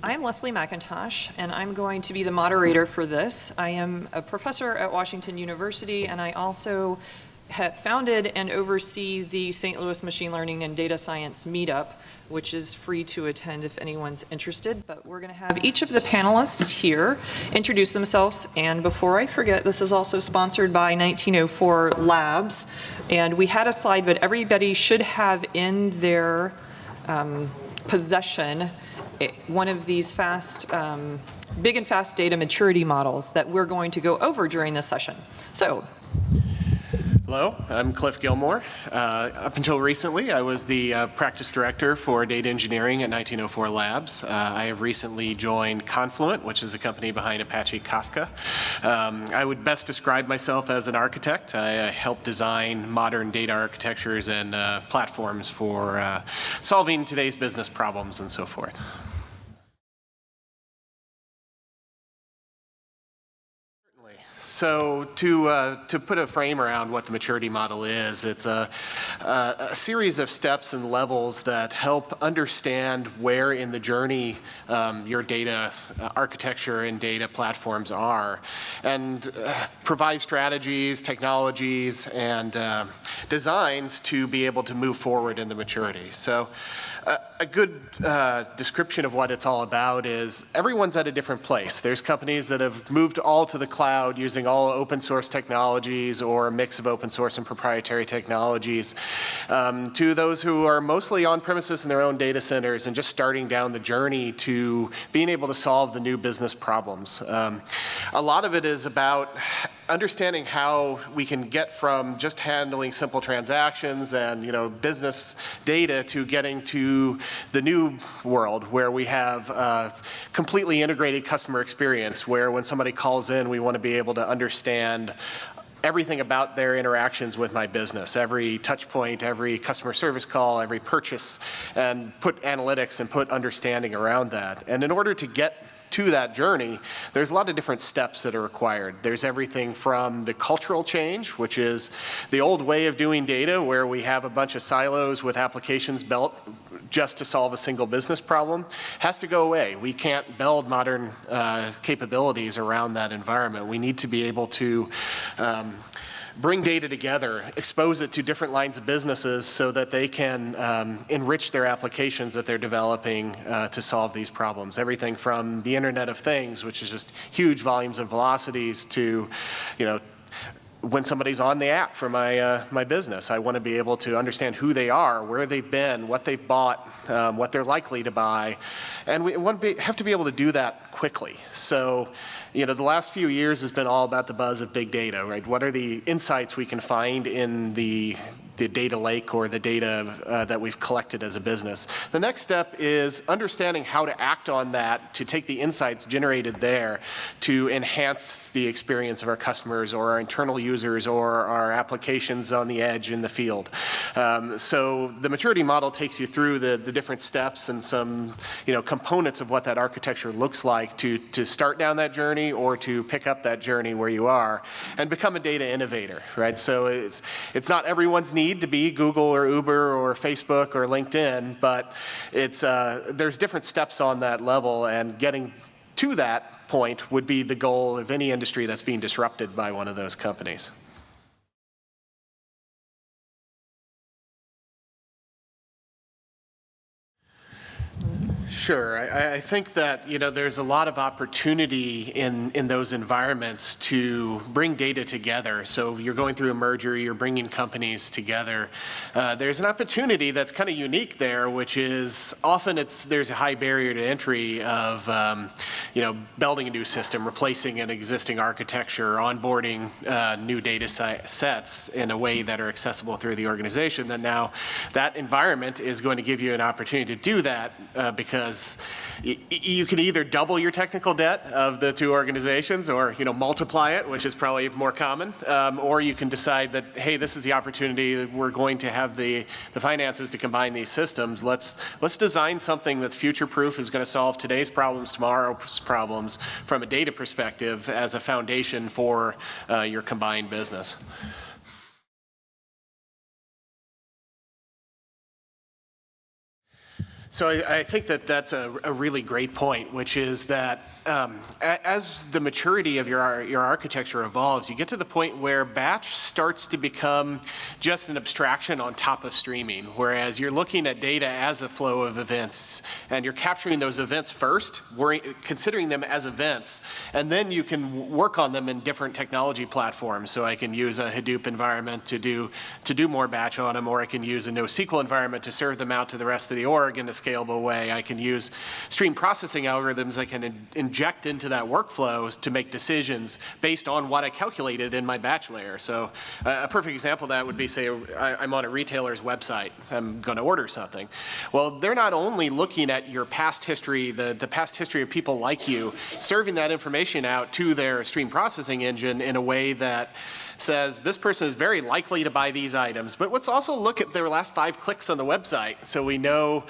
I'm Leslie McIntosh, and I'm going to be the moderator for this. I am a professor at Washington University, and I also have founded and oversee the St. Louis Machine Learning and Data Science Meetup, which is free to attend if anyone's interested. But we're going to have each of the panelists here introduce themselves. And before I forget, this is also sponsored by 1904 Labs. And we had a slide, but everybody should have in their possession one of these big and fast data maturity models that we're going to go over during this session. So. Hello, I'm Cliff Gilmore. Up until recently, I was the practice director for data engineering at 1904 Labs. I have recently joined Confluent, which is the company behind Apache Kafka. I would best describe myself as an architect. I help design modern data architectures and platforms for solving today's business problems and so forth. So to put a frame around what the maturity model is, it's a series of steps and levels that help understand where in the journey your data architecture and data platforms are, and provide strategies, technologies, and designs to be able to move forward in the maturity. So a good description of what it's all about is everyone's at a different place. There's companies that have moved all to the cloud using all open source technologies or a mix of open source and proprietary technologies, to those who are mostly on premises in their own data centers and just starting down the journey to being able to solve the new business problems. A lot of it is about understanding how we can get from just handling simple transactions and business data to getting to the new world where we have a completely integrated customer experience, where when somebody calls in, we want to be able to understand everything about their interactions with my business, every touch point, every customer service call, every purchase, and put analytics and put understanding around that. And in order to get to that journey, there's a lot of different steps that are required. There's everything from the cultural change, which is the old way of doing data where we have a bunch of silos with applications built just to solve a single business problem, has to go away. We can't build modern capabilities around that environment. We need to be able to bring data together, expose it to different lines of businesses so that they can enrich their applications that they're developing to solve these problems. Everything from the Internet of Things, which is just huge volumes and velocities, to when somebody's on the app for my business, I want to be able to understand who they are, where they've been, what they've bought, what they're likely to buy, and we have to be able to do that quickly. So, the last few years has been all about the buzz of big data, right? What are the insights we can find in the data lake or the data that we've collected as a business? The next step is understanding how to act on that, to take the insights generated there to enhance the experience of our customers or our internal users or our applications on the edge in the field. So the maturity model takes you through the different steps and some components of what that architecture looks like to start down that journey or to pick up that journey where you are and become a data innovator, right? So it's not everyone's need to be Google or Uber or Facebook or LinkedIn, but there's different steps on that level, and getting to that point would be the goal of any industry that's being disrupted by one of those companies. Sure. I think that there's a lot of opportunity in those environments to bring data together. So you're going through a merger, you're bringing companies together. There's an opportunity that's kind of unique there, which is often there's a high barrier to entry of building a new system, replacing an existing architecture, onboarding new data sets in a way that are accessible through the organization. Then now that environment is going to give you an opportunity to do that because you can either double your technical debt of the two organizations or multiply it, which is probably more common, or you can decide that, hey, this is the opportunity, we're going to have the finances to combine these systems. Let's design something that's future-proof, is going to solve today's problems, tomorrow's problems from a data perspective as a foundation for your combined business. So I think that that's a really great point, which is that as the maturity of your architecture evolves, you get to the point where batch starts to become just an abstraction on top of streaming, whereas you're looking at data as a flow of events, and you're capturing those events first, considering them as events, and then you can work on them in different technology platforms. So I can use a Hadoop environment to do more batch on them, or I can use a NoSQL environment to serve them out to the rest of the org in a scalable way. I can use stream processing algorithms I can inject into that workflow to make decisions based on what I calculated in my batch layer. So a perfect example of that would be, say, I'm on a retailer's website. I'm going to order something. Well, they're not only looking at your past history, the past history of people like you, serving that information out to their stream processing engine in a way that says this person is very likely to buy these items, but let's also look at their last 5 clicks on the website so we know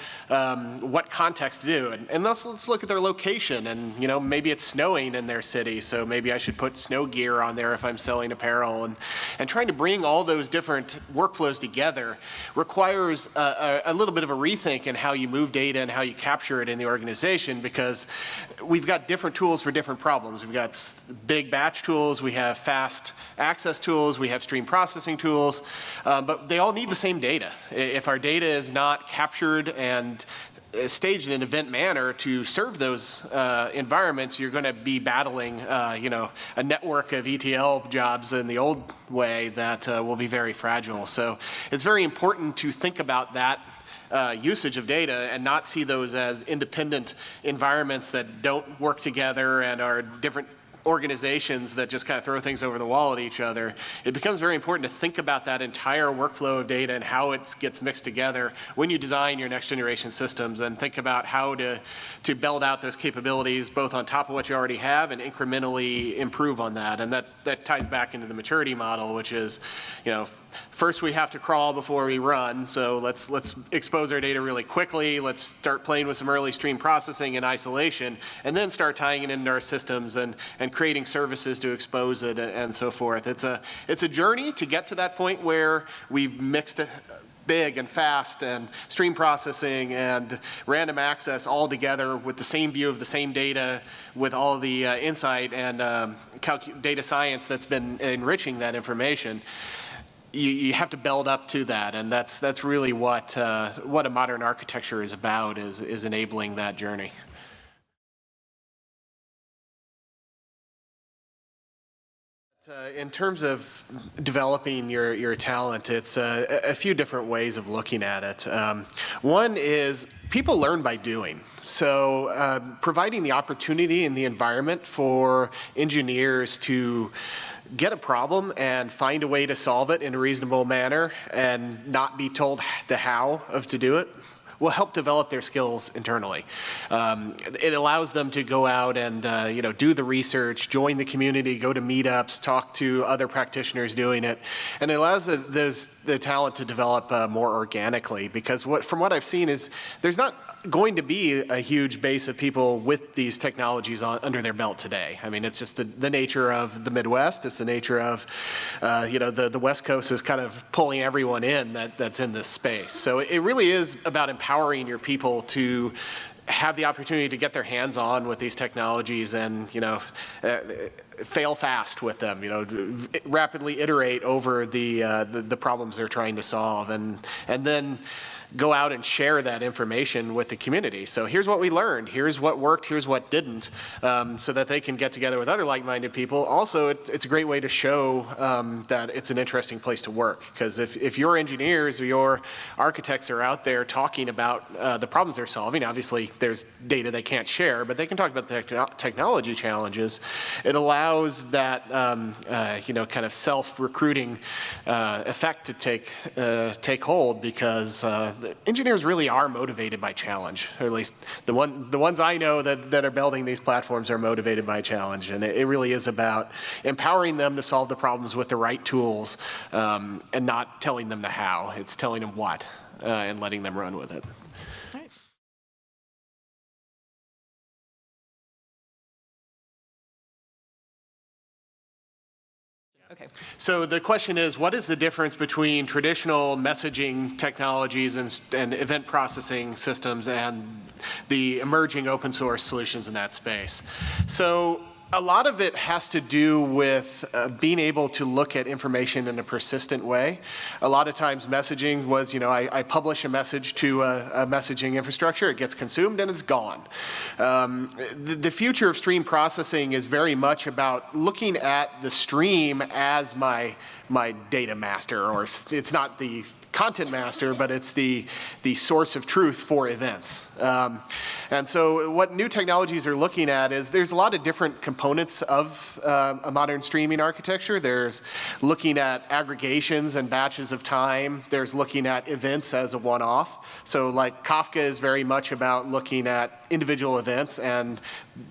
what context to do. And let's look at their location, and maybe it's snowing in their city, so maybe I should put snow gear on there if I'm selling apparel. And trying to bring all those different workflows together requires a little bit of a rethink in how you move data and how you capture it in the organization, because we've got different tools for different problems. We've got big batch tools, we have fast access tools, we have stream processing tools, but they all need the same data. If our data is not captured and staged in an event manner to serve those environments, you're going to be battling a network of ETL jobs in the old way that will be very fragile. So it's very important to think about that usage of data and not see those as independent environments that don't work together and are different organizations that just kind of throw things over the wall at each other. It becomes very important to think about that entire workflow of data and how it gets mixed together when you design your next generation systems, and think about how to build out those capabilities both on top of what you already have and incrementally improve on that. And that ties back into the maturity model, which is, first we have to crawl before we run. So let's expose our data really quickly. Let's start playing with some early stream processing and isolation, and then start tying it into our systems and creating services to expose it and so forth. It's a journey to get to that point where we've mixed big and fast and stream processing and random access all together with the same view of the same data, with all the insight and data science that's been enriching that information. You have to build up to that, and that's really what a modern architecture is about, is enabling that journey. In terms of developing your talent, it's a few different ways of looking at it. One is people learn by doing. So providing the opportunity and the environment for engineers to get a problem and find a way to solve it in a reasonable manner and not be told the how of to do it will help develop their skills internally. It allows them to go out and do the research, join the community, go to meetups, talk to other practitioners doing it, and it allows the talent to develop more organically. Because from what I've seen is there's not going to be a huge base of people with these technologies under their belt today. I mean, it's just the nature of the Midwest. It's the nature of the West Coast is kind of pulling everyone in that's in this space. So it really is about empowering your people to have the opportunity to get their hands on with these technologies and fail fast with them. Rapidly iterate over the problems they're trying to solve, and then go out and share that information with the community. So here's what we learned, here's what worked, here's what didn't, so that they can get together with other like-minded people. Also, it's a great way to show that it's an interesting place to work, because if your engineers or your architects are out there talking about the problems they're solving, obviously there's data they can't share, but they can talk about the technology challenges. It allows that kind of self-recruiting effect to take hold, because engineers really are motivated by challenge, or at least the ones I know that are building these platforms are motivated by challenge, and it really is about empowering them to solve the problems with the right tools, and not telling them the how. It's telling them what, and letting them run with it. Okay. So the question is, what is the difference between traditional messaging technologies and event processing systems and the emerging open source solutions in that space? So a lot of it has to do with being able to look at information in a persistent way. A lot of times messaging was, I publish a message to a messaging infrastructure, it gets consumed and it's gone. The future of stream processing is very much about looking at the stream as my data master, or it's not the content master, but it's the source of truth for events. And so what new technologies are looking at is there's a lot of different components of a modern streaming architecture. There's looking at aggregations and batches of time. There's looking at events as a one-off. So like Kafka is very much about looking at individual events and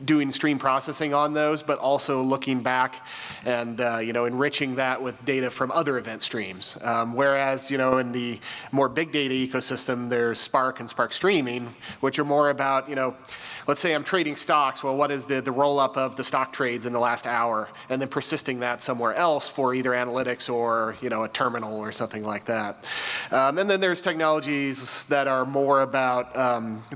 doing stream processing on those, but also looking back and enriching that with data from other event streams. Whereas in the more big data ecosystem, there's Spark and Spark Streaming, which are more about let's say I'm trading stocks. Well, what is the roll-up of the stock trades in the last hour, and then persisting that somewhere else for either analytics or a terminal or something like that. And then there's technologies that are more about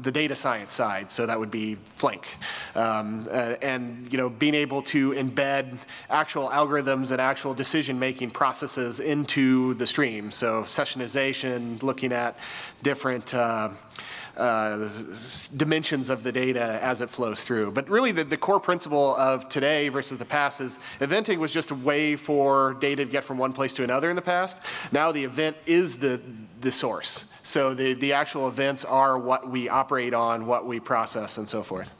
the data science side. So that would be Flink, and being able to embed actual algorithms and actual decision-making processes into the stream. So sessionization, looking at different dimensions of the data as it flows through. But really the core principle of today versus the past is eventing was just a way for data to get from one place to another in the past. Now the event is the source. So the actual events are what we operate on, what we process, and so forth.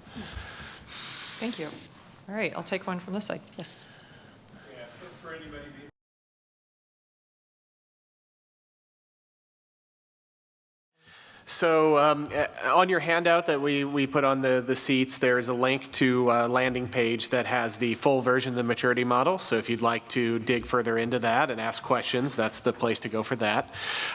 Thank you. All right, I'll take one from this side. Yes. Yeah, for anybody. So on your handout that we put on the seats, there's a link to a landing page that has the full version of the maturity model. So if you'd like to dig further into that and ask questions, that's the place to go for that.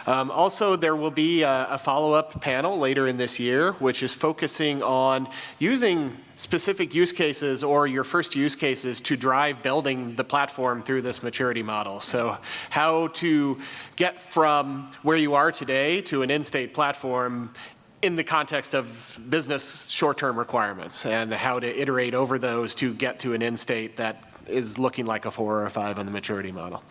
Also, there will be a follow-up panel later in this year, which is focusing on using specific use cases or your first use cases to drive building the platform through this maturity model. So how to get from where you are today to an in-state platform in the context of business short-term requirements, and how to iterate over those to get to an end state that is looking like a 4 or a 5 on the maturity model.